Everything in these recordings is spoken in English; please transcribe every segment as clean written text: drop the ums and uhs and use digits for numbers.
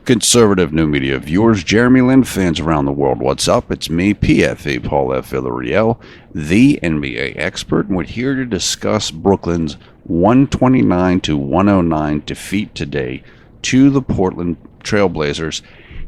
Conservative new media viewers, JLin fans around the world, what's up? It's me, PFA Paul F. Villarreal, the NBA expert, and we're here to discuss Brooklyn's 129-109 defeat today to the Portland Trailblazers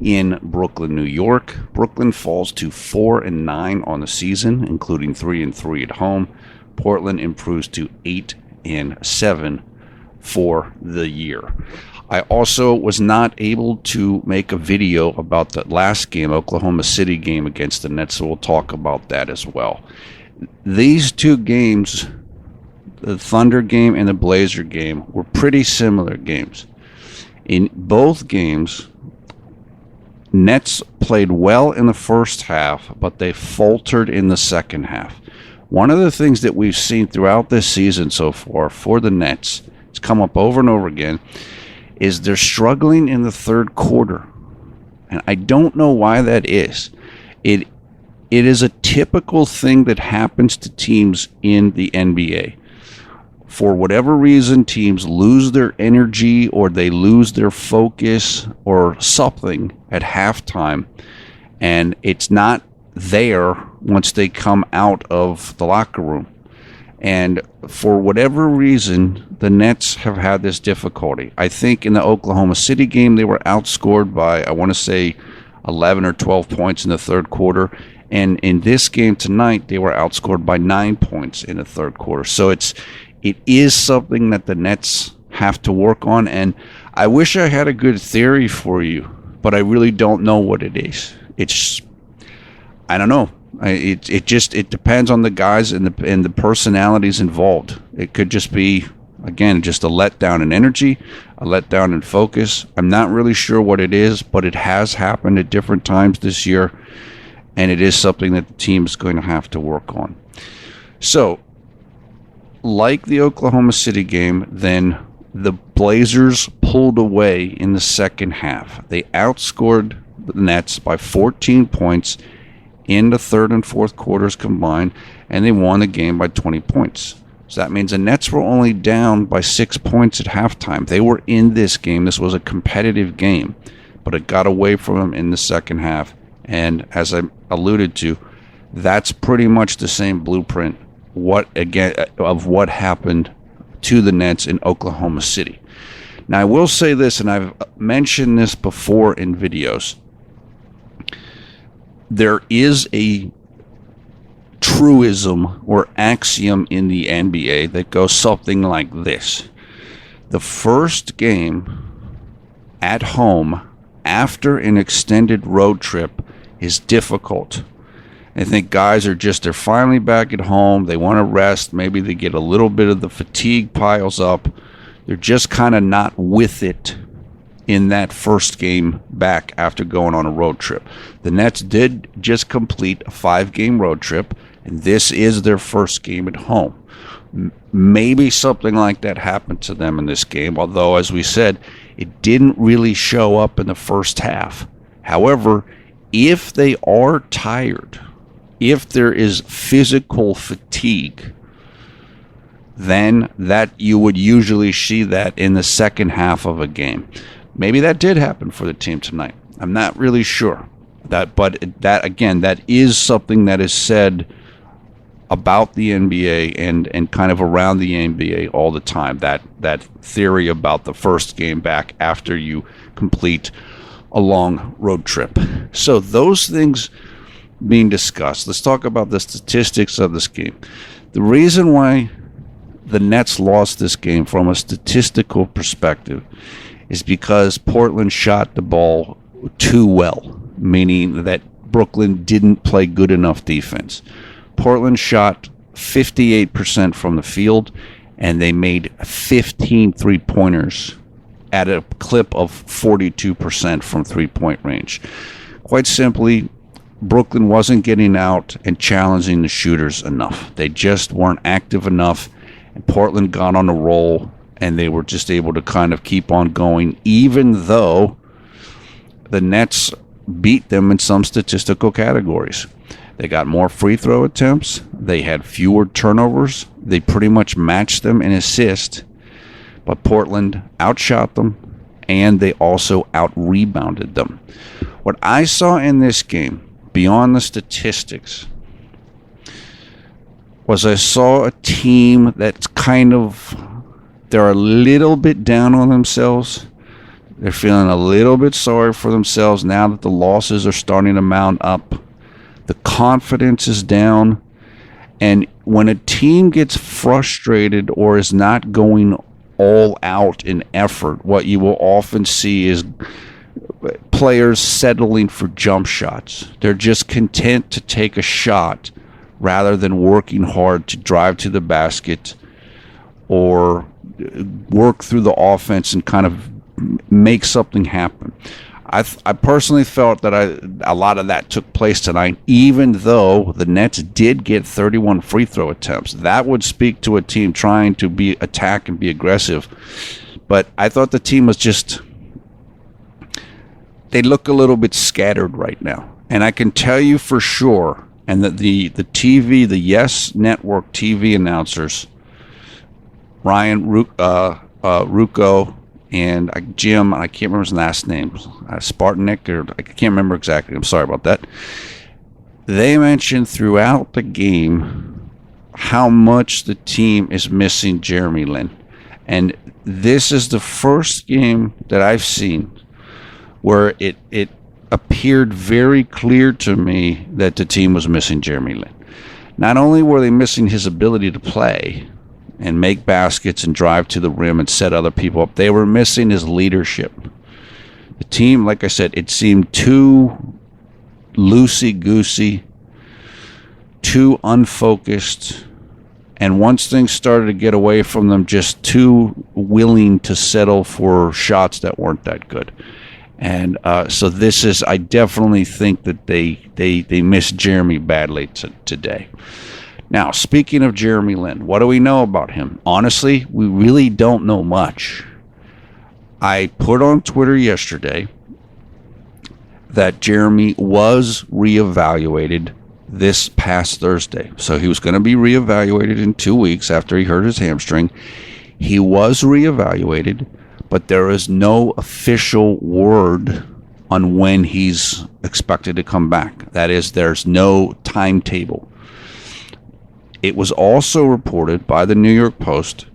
in Brooklyn, New York. Brooklyn falls to 4-9 on the season, including 3-3 at home. Portland improves to 8-7 for the year. I also was not able to make a video about the last game, Oklahoma City game against the Nets, so we'll talk about that as well. These two games, the Thunder game and the Blazer game, were pretty similar games. In both games, Nets played well in the first half, but they faltered in the second half. One of the things that we've seen throughout this season so far for the Nets, it's come up over and over again, is they're struggling in the third quarter. And I don't know why that is. It is a typical thing that happens to teams in the NBA. For whatever reason, teams lose their energy or they lose their focus or something at halftime, and it's not there once they come out of the locker room. And for whatever reason, the Nets have had this difficulty. I think in the Oklahoma City game, they were outscored by, I want to say, 11 or 12 points in the third quarter. And in this game tonight, they were outscored by 9 points in the third quarter. So it is something that the Nets have to work on. And I wish I had a good theory for you, but I really don't know what it is. I don't know. It depends on the guys and the personalities involved. It could just be, again, just a letdown in energy, a letdown in focus. I'm not really sure what it is, but it has happened at different times this year, and it is something that the team is going to have to work on. So, like the Oklahoma City game, then the Blazers pulled away in the second half. They outscored the Nets by 14 points in the third and fourth quarters combined, and they won the game by 20 points. So that means the Nets were only down by 6 points at halftime. They were in this game. This was a competitive game, but it got away from them in the second half. And as I alluded to, that's pretty much the same blueprint of what happened to the Nets in Oklahoma City. Now, I will say this, and I've mentioned this before in videos. There is a truism or axiom in the NBA that goes something like this. The first game at home after an extended road trip is difficult. I think guys they're finally back at home. They want to rest. Maybe they get a little bit of the fatigue piles up. They're just kind of not with it in that first game back after going on a road trip. The Nets did just complete a 5-game road trip, and this is their first game at home. Maybe something like that happened to them in this game, although, as we said, it didn't really show up in the first half. However, if they are tired, if there is physical fatigue, then that you would usually see that in the second half of a game. Maybe that did happen for the team tonight. I'm not really sure. But that is something that is said about the NBA and kind of around the NBA all the time. That theory about the first game back after you complete a long road trip. So those things being discussed, let's talk about the statistics of this game. The reason why the Nets lost this game from a statistical perspective is because Portland shot the ball too well, meaning that Brooklyn didn't play good enough defense. Portland shot 58% from the field, and they made 15 three-pointers at a clip of 42% from three-point range. Quite simply, Brooklyn wasn't getting out and challenging the shooters enough. They just weren't active enough, and Portland got on a roll, and they were just able to kind of keep on going, even though the Nets beat them in some statistical categories. They got more free throw attempts. They had fewer turnovers. They pretty much matched them in assists, but Portland outshot them and they also out-rebounded them. What I saw in this game, beyond the statistics, was I saw a team that's they're a little bit down on themselves. They're feeling a little bit sorry for themselves now that the losses are starting to mount up. The confidence is down. And when a team gets frustrated or is not going all out in effort, what you will often see is players settling for jump shots. They're just content to take a shot rather than working hard to drive to the basket or work through the offense and kind of make something happen. I personally felt that a lot of that took place tonight, even though the Nets did get 31 free throw attempts. That would speak to a team trying to attack and be aggressive. But I thought the team was they look a little bit scattered right now. And I can tell you for sure, and that the TV, the Yes Network TV announcers, Ryan Rucco, and Jim, I can't remember his last name, Spartanik, or I can't remember exactly. I'm sorry about that. They mentioned throughout the game how much the team is missing JLin. And this is the first game that I've seen where it appeared very clear to me that the team was missing JLin. Not only were they missing his ability to play and make baskets and drive to the rim and set other people up, they were missing his leadership. The team, like I said, it seemed too loosey-goosey, too unfocused, and once things started to get away from them, just too willing to settle for shots that weren't that good. And so I definitely think that they missed Jeremy badly today. Now, speaking of JLin, what do we know about him? Honestly, we really don't know much. I put on Twitter yesterday that Jeremy was reevaluated this past Thursday. So he was going to be reevaluated in 2 weeks after he hurt his hamstring. He was reevaluated, but there is no official word on when he's expected to come back. That is, there's no timetable. It was also reported by the New York Post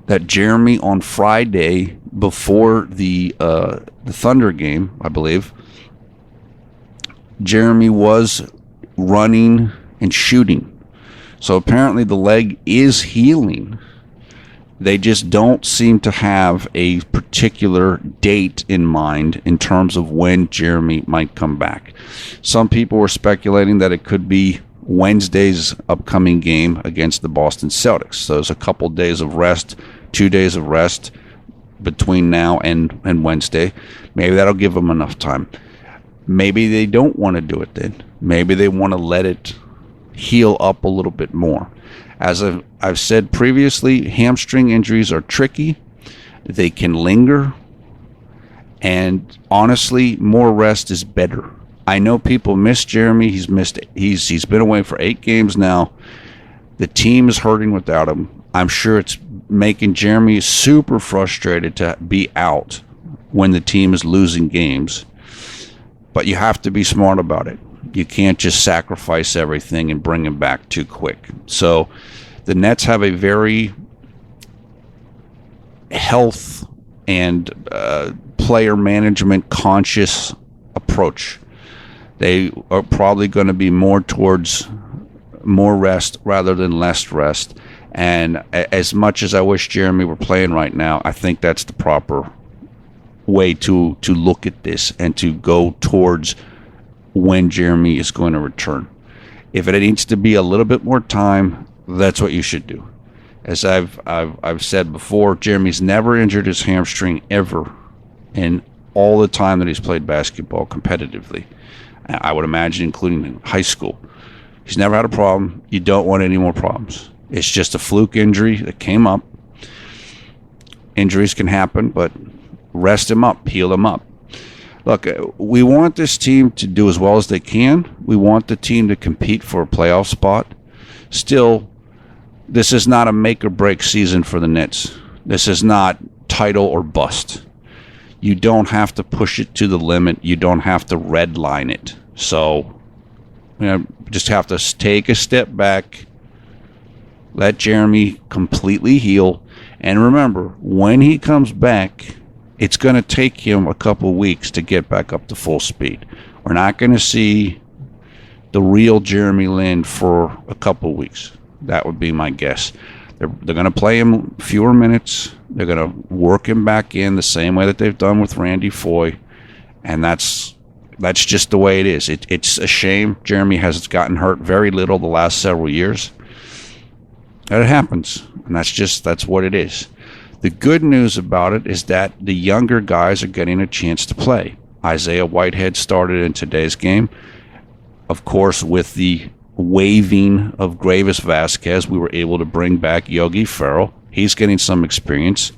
that Jeremy on Friday before the Thunder game, I believe, Jeremy was running and shooting. So apparently the leg is healing. They just don't seem to have a particular date in mind in terms of when Jeremy might come back. Some people were speculating that it could be Wednesday's upcoming game against the Boston Celtics. So there's a couple days of rest, 2 days of rest between now and Wednesday. Maybe that'll give them enough time. Maybe they don't want to do it then. Maybe they want to let it heal up a little bit more. As I've said previously, hamstring injuries are tricky. They can linger. And honestly, more rest is better. I know people miss Jeremy. He's been away for 8 games now. The team is hurting without him. I'm sure it's making Jeremy super frustrated to be out when the team is losing games. But you have to be smart about it. You can't just sacrifice everything and bring him back too quick. So the Nets have a very health and player management conscious approach. They are probably going to be more towards more rest rather than less rest. And as much as I wish Jeremy were playing right now, I think that's the proper way to look at this and to go towards when Jeremy is going to return. If it needs to be a little bit more time, that's what you should do. As I've said before, Jeremy's never injured his hamstring ever in all the time that he's played basketball competitively. I would imagine including in high school. He's never had a problem. You don't want any more problems. It's just a fluke injury that came up. Injuries can happen, but rest him up, heal him up. Look, we want this team to do as well as they can. We want the team to compete for a playoff spot. Still, this is not a make or break season for the Nets. This is not title or bust. You don't have to push it to the limit. You don't have to redline it. So, just have to take a step back, let Jeremy completely heal. And remember, when he comes back, it's going to take him a couple weeks to get back up to full speed. We're not going to see the real JLin for a couple weeks. That would be my guess. They're going to play him fewer minutes. They're going to work him back in the same way that they've done with Randy Foye. And that's just the way it is. It's a shame Jeremy has gotten hurt very little the last several years. And it happens. And that's what it is. The good news about it is that the younger guys are getting a chance to play. Isaiah Whitehead started in today's game. Of course, with the waiving of Gravis Vasquez, we were able to bring back Yogi Ferrell. He's getting some experience.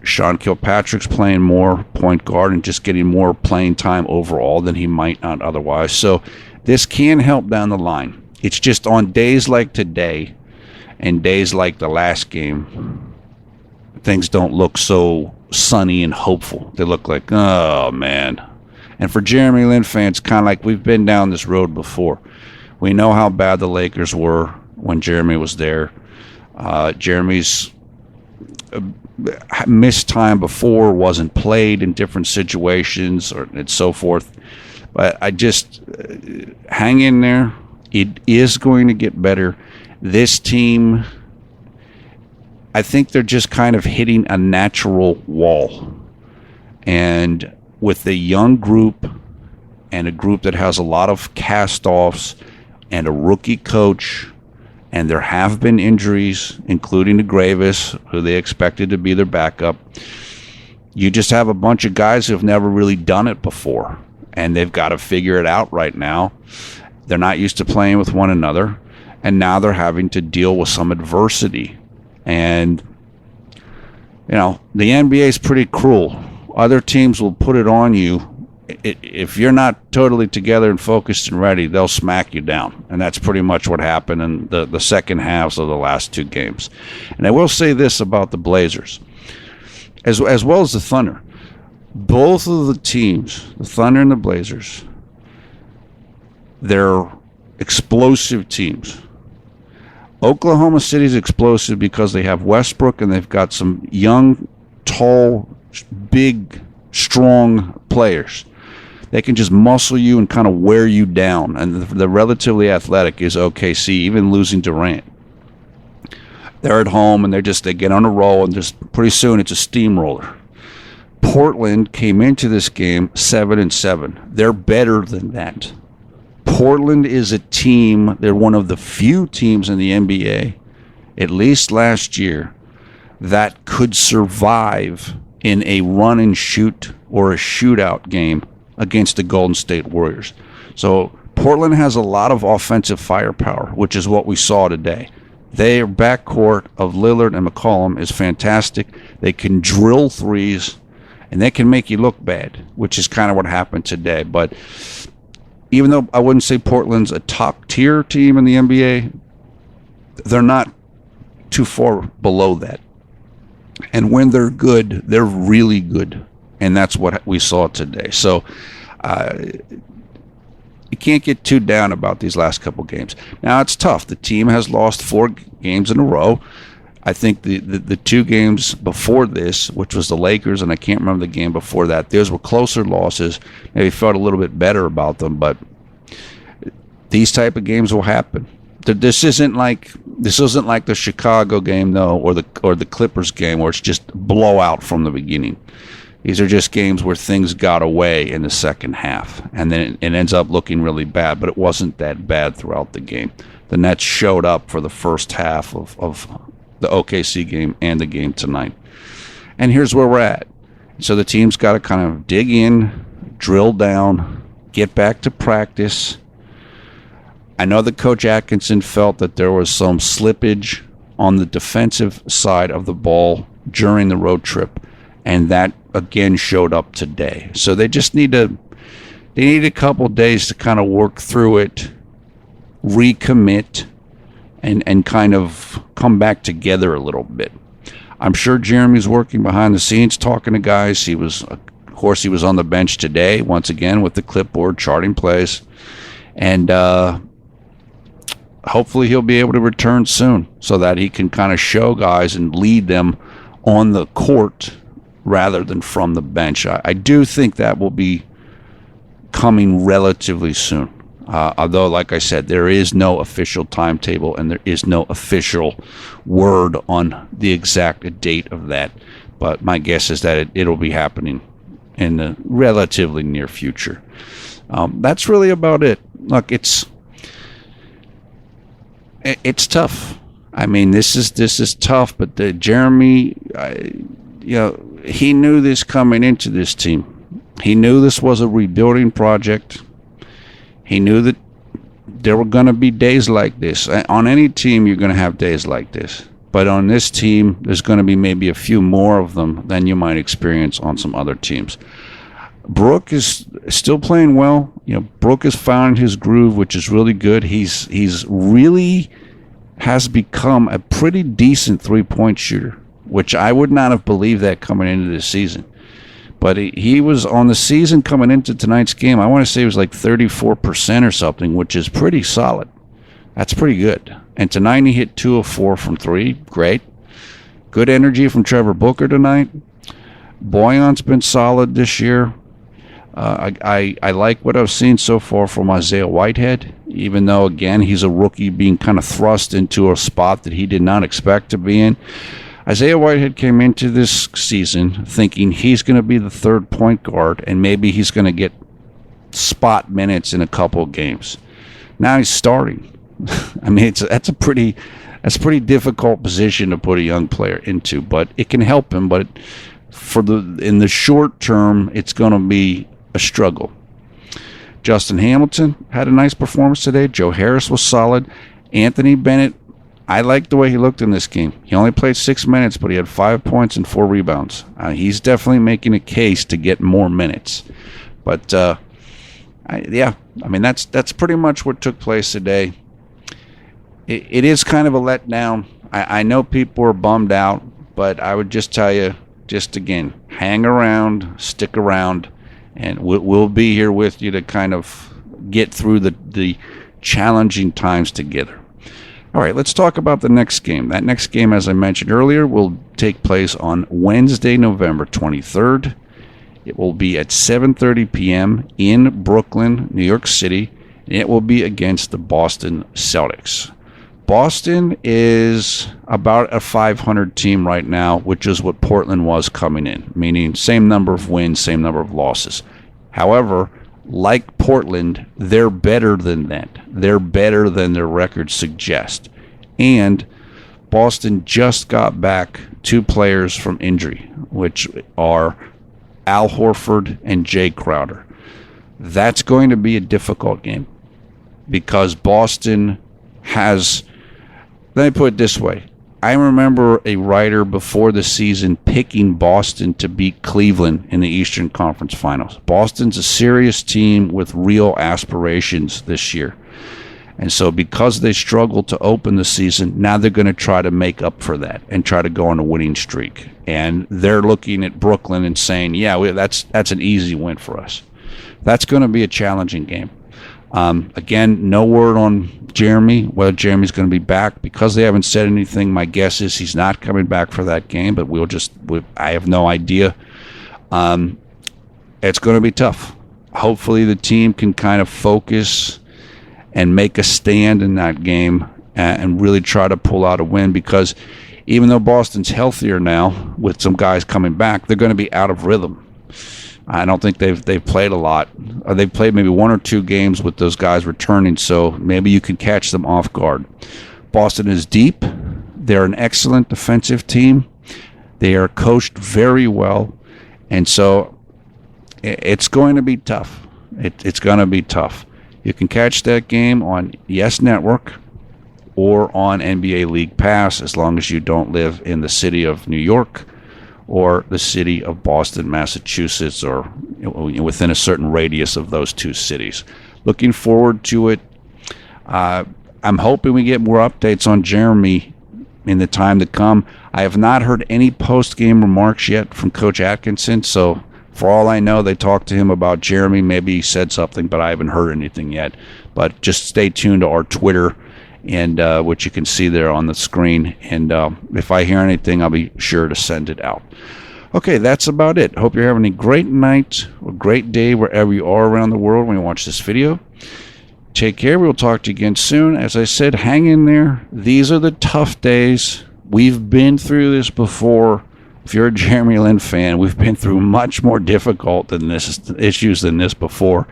Sean Kilpatrick's playing more point guard and just getting more playing time overall than he might not otherwise. So this can help down the line. It's just on days like today and days like the last game, things don't look so sunny and hopeful. They look like, oh, man. And for JLin fans, kind of like we've been down this road before. We know how bad the Lakers were when Jeremy was there. Jeremy's missed time before, wasn't played in different situations, and so forth. But I just hang in there. It is going to get better. This team, I think they're just kind of hitting a natural wall. And with a young group and a group that has a lot of cast-offs and a rookie coach, and there have been injuries, including to Gravis, who they expected to be their backup. You just have a bunch of guys who have never really done it before, and they've got to figure it out right now. They're not used to playing with one another, and now they're having to deal with some adversity. And, the NBA is pretty cruel. Other teams will put it on you. If you're not totally together and focused and ready, they'll smack you down. And that's pretty much what happened in the second halves of the last two games. And I will say this about the Blazers, as well as the Thunder. Both of the teams, the Thunder and the Blazers, they're explosive teams. Oklahoma City's explosive because they have Westbrook and they've got some young, tall, big, strong players. They can just muscle you and kind of wear you down. And the relatively athletic is OKC, even losing Durant. They're at home and they get on a roll, and just pretty soon it's a steamroller. Portland came into this game 7-7. They're better than that. Portland is a team, they're one of the few teams in the NBA, at least last year, that could survive in a run and shoot or a shootout game against the Golden State Warriors. So Portland has a lot of offensive firepower, which is what we saw today. Their backcourt of Lillard and McCollum is fantastic. They can drill threes, and they can make you look bad, which is kind of what happened today. But even though I wouldn't say Portland's a top-tier team in the NBA, they're not too far below that. And when they're good, they're really good. And that's what we saw today. So you can't get too down about these last couple games. Now, it's tough. The team has lost 4 games in a row. I think the 2 games before this, which was the Lakers, and I can't remember the game before that, those were closer losses. Maybe felt a little bit better about them, but these type of games will happen. This isn't like the Chicago game, though, or the Clippers game, where it's just blowout from the beginning. These are just games where things got away in the second half, and then it ends up looking really bad, but it wasn't that bad throughout the game. The Nets showed up for the first half of the OKC game and the game tonight. And here's where we're at. So the team's got to kind of dig in, drill down, get back to practice. I know that Coach Atkinson felt that there was some slippage on the defensive side of the ball during the road trip, and that again showed up today. So they just need a couple days to kind of work through it, recommit, and kind of come back together a little bit. I'm sure Jeremy's working behind the scenes, talking to guys. Of course, he was on the bench today, once again, with the clipboard, charting plays. And hopefully he'll be able to return soon so that he can kind of show guys and lead them on the court rather than from the bench. I do think that will be coming relatively soon. Although, like I said, there is no official timetable and there is no official word on the exact date of that. But my guess is that it'll be happening in the relatively near future. That's really about it. Look, it's tough. I mean, this is tough. But Jeremy, he knew this coming into this team. He knew this was a rebuilding project. He knew that there were going to be days like this. On any team, you're going to have days like this. But on this team, there's going to be maybe a few more of them than you might experience on some other teams. Brook is still playing well. Brook has found his groove, which is really good. He's really has become a pretty decent three-point shooter, which I would not have believed that coming into this season. But he was on the season coming into tonight's game, I want to say it was like 34% or something, which is pretty solid. That's pretty good. And tonight he hit 2 of 4 from 3. Great. Good energy from Trevor Booker tonight. Boyan's been solid this year. I like what I've seen so far from Isaiah Whitehead, even though, again, he's a rookie being kind of thrust into a spot that he did not expect to be in. Isaiah Whitehead came into this season thinking he's going to be the third point guard and maybe he's going to get spot minutes in a couple of games. Now he's starting. I mean, that's a pretty difficult position to put a young player into, but it can help him. But in the short term, it's going to be a struggle. Justin Hamilton had a nice performance today. Joe Harris was solid. Anthony Bennett, I liked the way he looked in this game. He only played 6 minutes, but he had 5 points and 4 rebounds. He's definitely making a case to get more minutes. But I mean that's pretty much what took place today. It is kind of a letdown. I know people are bummed out, but I would just tell you, just again, hang around, stick around, and we'll be here with you to kind of get through the challenging times together. All right, let's talk about the next game. That next game, as I mentioned earlier, will take place on Wednesday, November 23rd. It will be at 7:30 p.m. in Brooklyn, New York City, and it will be against the Boston Celtics. Boston is about a 500 team right now, which is what Portland was coming in, meaning same number of wins, same number of losses. However, like Portland, they're better than that. They're better than their records suggest. And Boston just got back 2 players from injury, which are Al Horford and Jay Crowder. That's going to be a difficult game because Boston has, let me put it this way. I remember a writer before the season picking Boston to beat Cleveland in the Eastern Conference Finals. Boston's a serious team with real aspirations this year. And so because they struggled to open the season, now they're going to try to make up for that and try to go on a winning streak. And they're looking at Brooklyn and saying, that's an easy win for us. That's going to be a challenging game. Again, no word on Jeremy, whether Jeremy's going to be back. Because they haven't said anything, my guess is he's not coming back for that game, but I have no idea. It's going to be tough. Hopefully the team can kind of focus and make a stand in that game and really try to pull out a win, because even though Boston's healthier now with some guys coming back, they're going to be out of rhythm. I don't think they've played a lot. They've played maybe 1 or 2 games with those guys returning, so maybe you can catch them off guard. Boston is deep. They're an excellent defensive team. They are coached very well, and so it's going to be tough. It's going to be tough. You can catch that game on Yes Network or on NBA League Pass as long as you don't live in the city of New York or the city of Boston, Massachusetts, or within a certain radius of those 2 cities. Looking forward to it. I'm hoping we get more updates on Jeremy in the time to come. I have not heard any post-game remarks yet from Coach Atkinson, so for all I know, they talked to him about Jeremy. Maybe he said something, but I haven't heard anything yet. But just stay tuned to our Twitter, and which you can see there on the screen. And if I hear anything, I'll be sure to send it out. Okay, that's about it. Hope you're having a great night or great day wherever you are around the world when you watch this video. Take care. We'll talk to you again soon. As I said, hang in there. These are the tough days. We've been through this before. If you're a JLin fan, we've been through much more difficult than issues than this before.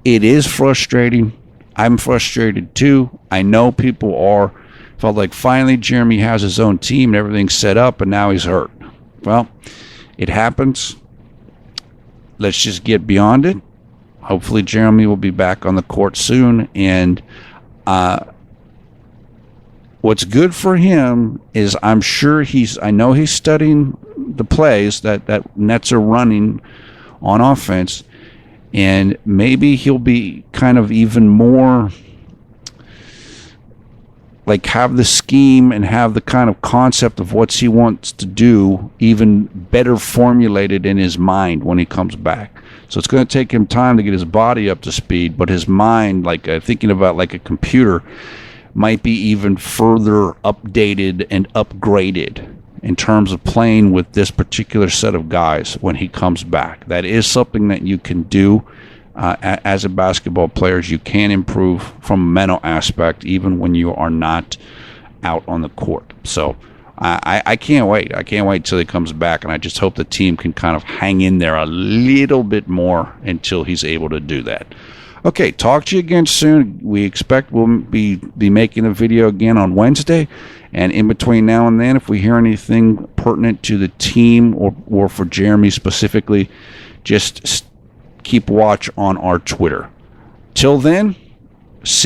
It is frustrating. I'm frustrated too. I know people are. Felt like finally Jeremy has his own team and everything's set up, and now he's hurt. Well, it happens. Let's just get beyond it. Hopefully Jeremy will be back on the court soon. And what's good for him is I know he's studying the plays that Nets are running on offense. And maybe he'll be kind of even more like have the scheme and have the kind of concept of what he wants to do even better formulated in his mind when he comes back. So it's going to take him time to get his body up to speed, but his mind, like thinking about like a computer, might be even further updated and upgraded in terms of playing with this particular set of guys when he comes back. That is something that you can do. As a basketball player, you can improve from a mental aspect even when you are not out on the court. So I can't wait. I can't wait till he comes back, and I just hope the team can kind of hang in there a little bit more until he's able to do that. Okay, talk to you again soon. We expect we'll be making a video again on Wednesday, and in between now and then, if we hear anything pertinent to the team or for Jeremy specifically, just keep watch on our Twitter. Till then, see